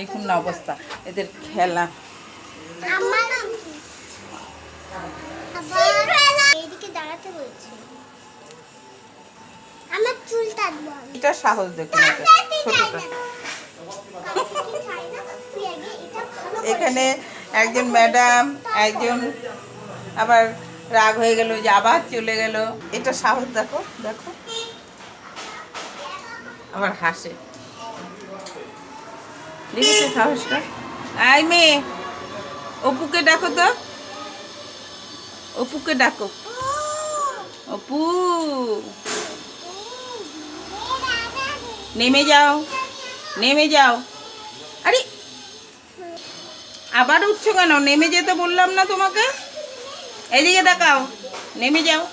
দেখুন না অবস্থা এদের খেলা। এটা সাহস দেখুন ছোটটা। এখানে একজন ম্যাডাম, একজন আবার রাগ হয়ে গেল যে আবার চলে গেল। এটা সাহস দেখো, দেখো আবার হাসে, দেখেছো সাহসটা? আই মেয়ে, অপুকে ডাকো তো, অপুকে ডাকো। অপু নেমে যাও, নেমে যাও। আরে আবার উঠছো কেন? নেমে যেতে বললাম না তোমাকে? এদিকে দেখাও, নেমে যাও।